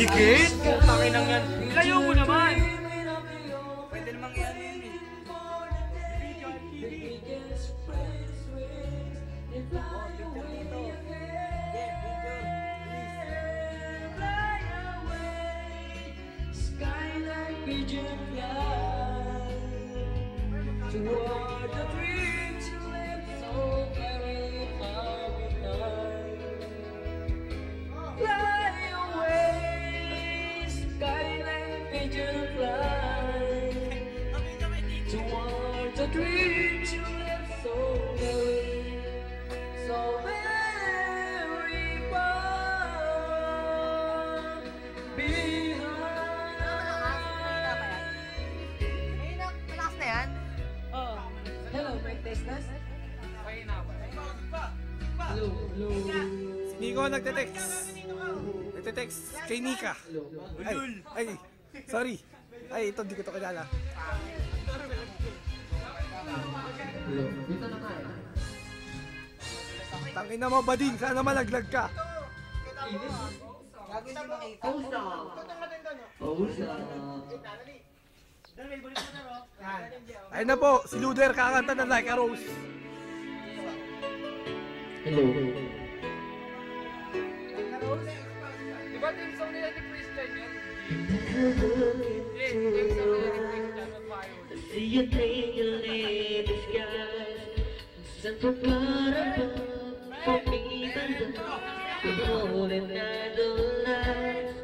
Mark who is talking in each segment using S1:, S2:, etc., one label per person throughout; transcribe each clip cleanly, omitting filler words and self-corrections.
S1: Dikit?
S2: Pakinang yan. Layo mo naman.
S3: Pwede namang yan yun eh.
S4: Toward the dreams you live so very far behind. Fly away, skyline pigeon fly. Toward the dreams you live so very far behind.
S5: Malakas na yan?
S4: Oh, hello, my testers. Hello, hello.
S1: Si Nico nagte-text. Nagte-text kay Nika. Ay, sorry. Ay, ito, di ko ito kilala.
S4: Hello, dito na tayo.
S1: Tangin na mo, bading. Sana malaglag ka.
S4: Pausa. Pausa.
S1: Ayun na po, si Luder kakanta na Like a Rose.
S4: Hello.
S2: Di ba yung song nila ni Christian yun? Yes, yung song nila ni Christian on fire.
S4: See you twinkle in the sky, Central Park for me and the golden idolize.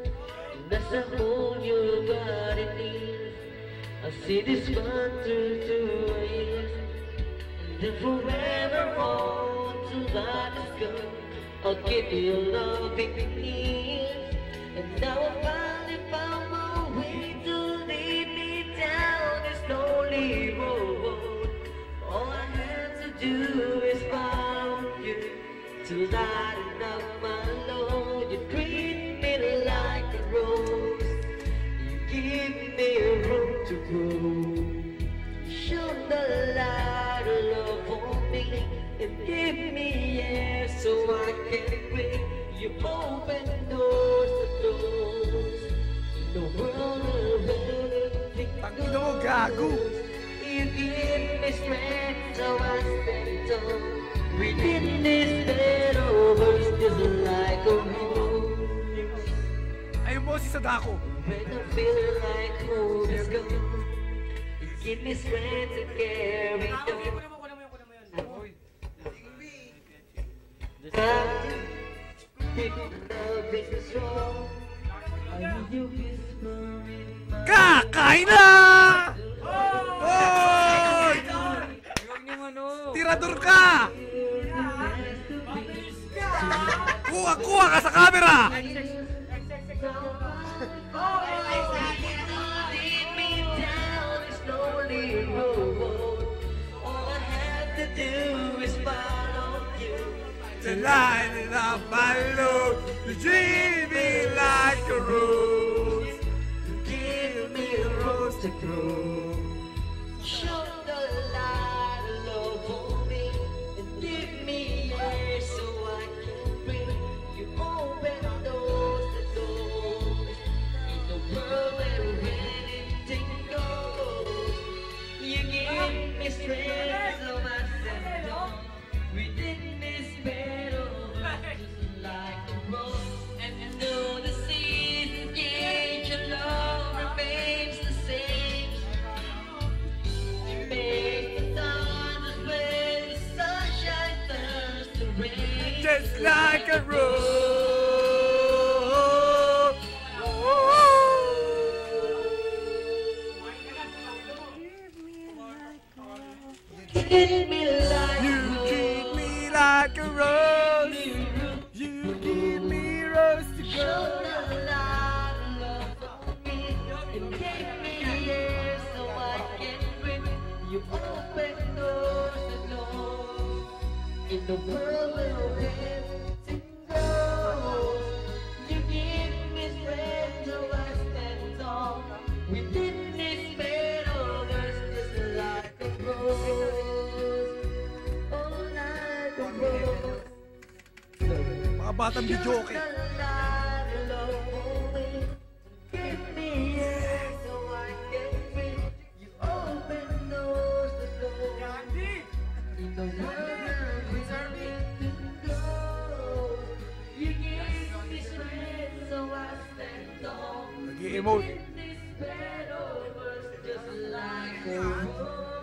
S4: That's the whole your body needs. I see this one through 2 years, and then forever on to that sky. I'll give you loving ears, and now I finally found my way to lead me down this lonely road. All I have to do is follow you to lighten up my load. You treat me like a rose, you give me room to grow. Show the light of love for me and give me air so I can breathe. You open doors to close in the world of anything.
S1: Tangin mo, gago.
S4: You give me strength so I stand tall. Within this bed of earth just like a rose.
S1: Ayun po si Sadako.
S4: When I feel like hope is gone, you give me strength to carry on. Love is strong. I need you whisper in my
S1: Kakain na! Hoy!
S2: Huwag niyong ano.
S1: Tirador ka! Kuha ka sa camera!
S4: Lead me down this lonely road. All I have to do is follow you.
S1: The light of my load, you treat me like a rose.
S4: Give me a rose to grow. Show the light of love for me and give me air so I can breathe. You open doors that doors in the world where anything goes. You give me strength so I stand on within this bed of earth just like a rose. And though the seasons change, your love remains the same. You make the stars when the sunshine turns to rain.
S1: Just like a rose.
S4: Treat me like
S1: You treat me like a rose. You give me rose to
S4: show
S1: grow.
S4: the light of love for me and give me air so I can breathe. You open doors that close in the world where everything goes. You give me strength so I stand tall within this bed of earth just like a rose. Oh, like a rose.
S1: Mga batang video okay.
S4: Show the light of love for me
S1: remote.
S4: Just like